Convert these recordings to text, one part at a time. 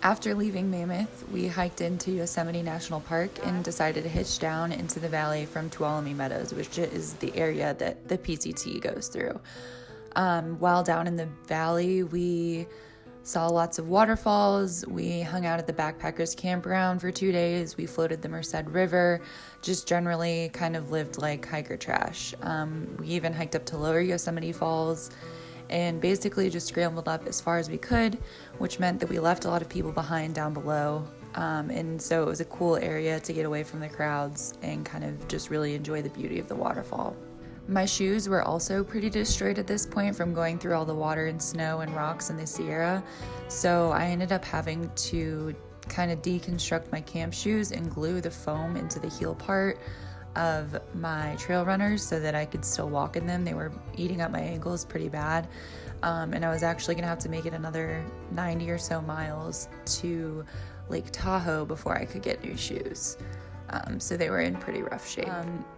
After leaving Mammoth, we hiked into Yosemite National Park and decided to hitch down into the valley from Tuolumne Meadows, which is the area that the PCT goes through. While down in the valley, we saw lots of waterfalls. We hung out at the backpackers campground for 2 days. We floated the Merced River, just generally kind of lived like hiker trash. We even hiked up to Lower Yosemite Falls and basically just scrambled up as far as we could, which meant that we left a lot of people behind down below. And so it was a cool area to get away from the crowds and kind of just really enjoy the beauty of the waterfall. My shoes were also pretty destroyed at this point from going through all the water and snow and rocks in the Sierra, so I ended up having to kind of deconstruct my camp shoes and glue the foam into the heel part of my trail runners so that I could still walk in them. They were eating up my ankles pretty bad, and I was actually gonna have to make it another 90 or so miles to Lake Tahoe before I could get new shoes. So they were in pretty rough shape.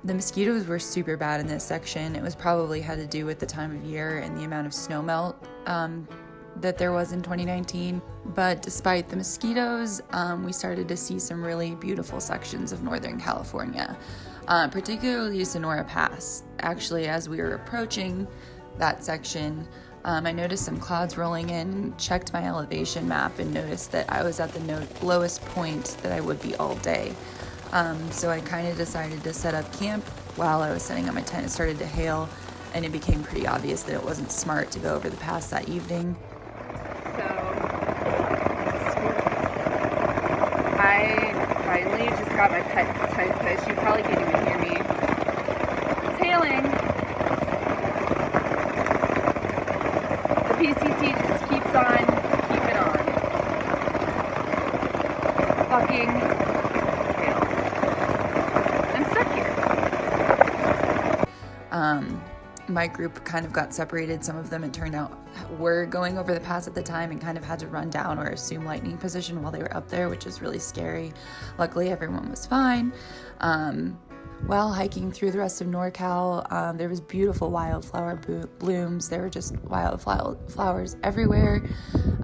The mosquitoes were super bad in this section. It was probably had to do with the time of year and the amount of snow melt that there was in 2019. But despite the mosquitoes, we started to see some really beautiful sections of Northern California, particularly Sonora Pass. Actually, as we were approaching that section, I noticed some clouds rolling in, checked my elevation map, and noticed that I was at the lowest point that I would be all day. So I kind of decided to set up camp. While I was setting up my tent, it started to hail, and it became pretty obvious that it wasn't smart to go over the pass that evening. So, I finally just got my tent pitched. You probably can't even hear me. It's hailing. The PCT just keeps on keeping on. Fucking my group kind of got separated. Some of them, it turned out, were going over the pass at the time and kind of had to run down or assume lightning position while they were up there, which is really scary. Luckily, everyone was fine. While hiking through the rest of NorCal, there was beautiful wildflower blooms. There were just wildflowers everywhere.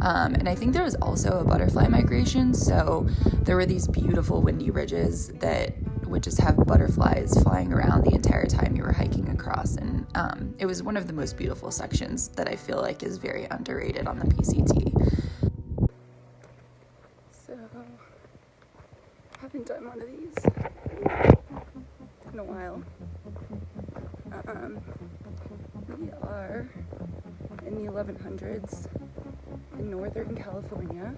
And I think there was also a butterfly migration. So there were these beautiful windy ridges that would just have butterflies flying around the entire time you were hiking across. And it was one of the most beautiful sections that I feel like is very underrated on the PCT. So, haven't done one of these in a while. We are in the 1100s in Northern California,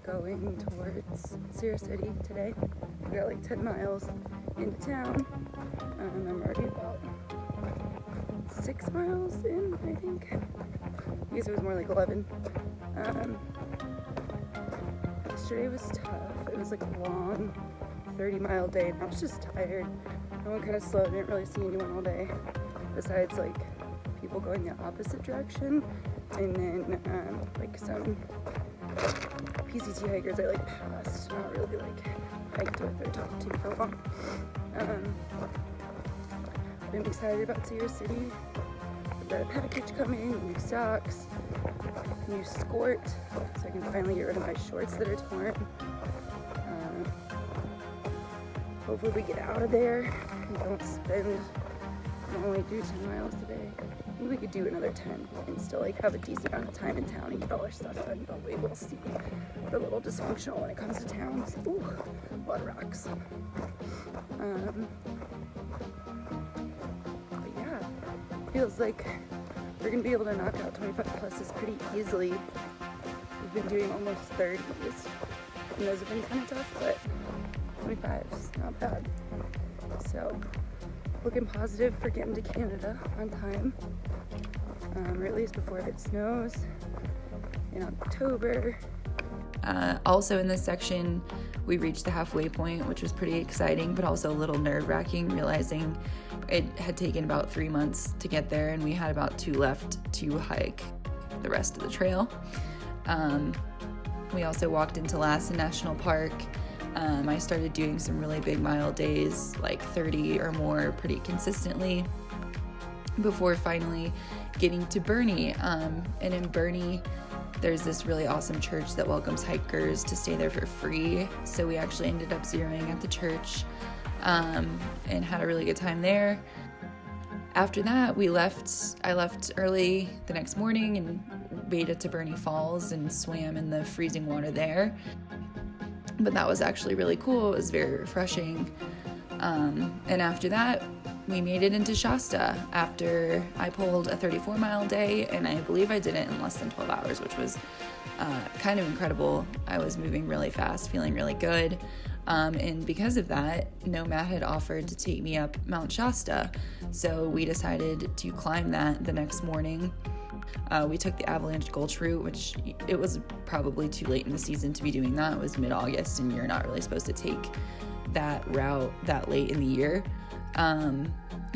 going towards Sierra City today. We got like 10 miles into town. I'm already about 6 miles in, I think. I guess it was more like 11. Yesterday was tough. It was like a long 30-mile day, and I was just tired. I went kind of slow. Didn't really see anyone all day, besides like people going the opposite direction, and then like some PCT hikers I like passed, not really like hiked with or talked to for long. I'm excited about Sierra City. I've got a package coming, new socks, new skort, so I can finally get rid of my shorts that are torn. Hopefully we get out of there and don't only do 10 miles today. Maybe we could do another 10 and still like have a decent amount of time in town and get all our stuff done, but we will see. We're a little dysfunctional when it comes to towns. Ooh, a lot of rocks. But yeah, feels like we're gonna be able to knock out 25 pluses pretty easily. We've been doing almost 30s, and those have been kind of tough, but 25 is not bad. So, looking positive for getting to Canada on time, or at least before it snows in October. Also in this section, we reached the halfway point, which was pretty exciting, but also a little nerve-wracking, realizing it had taken about 3 months to get there, and we had about 2 left to hike the rest of the trail. We also walked into Lassen National Park. I started doing some really big mile days, like 30 or more, pretty consistently, before finally getting to Bernie. And in Bernie, there's this really awesome church that welcomes hikers to stay there for free. So we actually ended up zeroing at the church and had a really good time there. After that, I left early the next morning and waded to Bernie Falls and swam in the freezing water there. But that was actually really cool. It was very refreshing. And after that, we made it into Shasta after I pulled a 34-mile day, and I believe I did it in less than 12 hours, which was kind of incredible. I was moving really fast, feeling really good. And because of that, Nomad had offered to take me up Mount Shasta. So we decided to climb that the next morning. We took the Avalanche Gulch route, which it was probably too late in the season to be doing that. It was mid-August, and you're not really supposed to take that route that late in the year.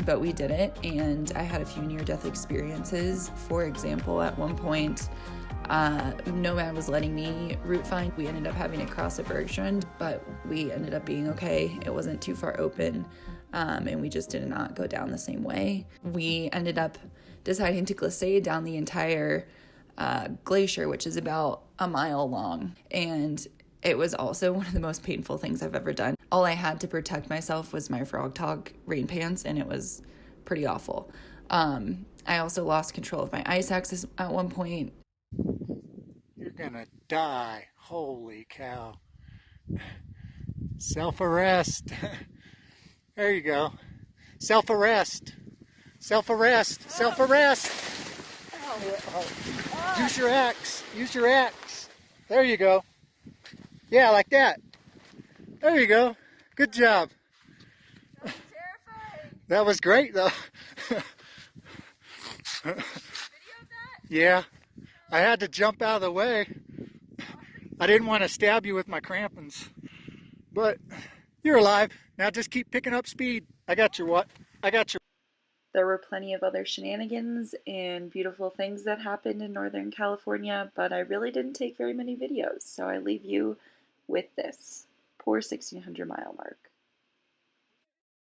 But we did it, and I had a few near-death experiences. For example, at one point, Nomad was letting me route find. We ended up having to cross a bergstrand, but we ended up being okay. It wasn't too far open, and we just did not go down the same way. We ended up deciding to glissade down the entire glacier, which is about a mile long, and it was also one of the most painful things I've ever done. All I had to protect myself was my Frog Talk rain pants, and it was pretty awful. I also lost control of my ice axe at one point. You're gonna die. Holy cow. Self-arrest. There you go. Self-arrest. Self-arrest. Self-arrest. Use your axe. Use your axe. There you go. Yeah, like that. There you go. Good job. That was terrifying. That was great, though. Video that? Yeah. I had to jump out of the way. I didn't want to stab you with my crampons. But you're alive. Now just keep picking up speed. I got your what? I got your... There were plenty of other shenanigans and beautiful things that happened in Northern California, but I really didn't take very many videos, so I leave you with this poor 1600 mile mark.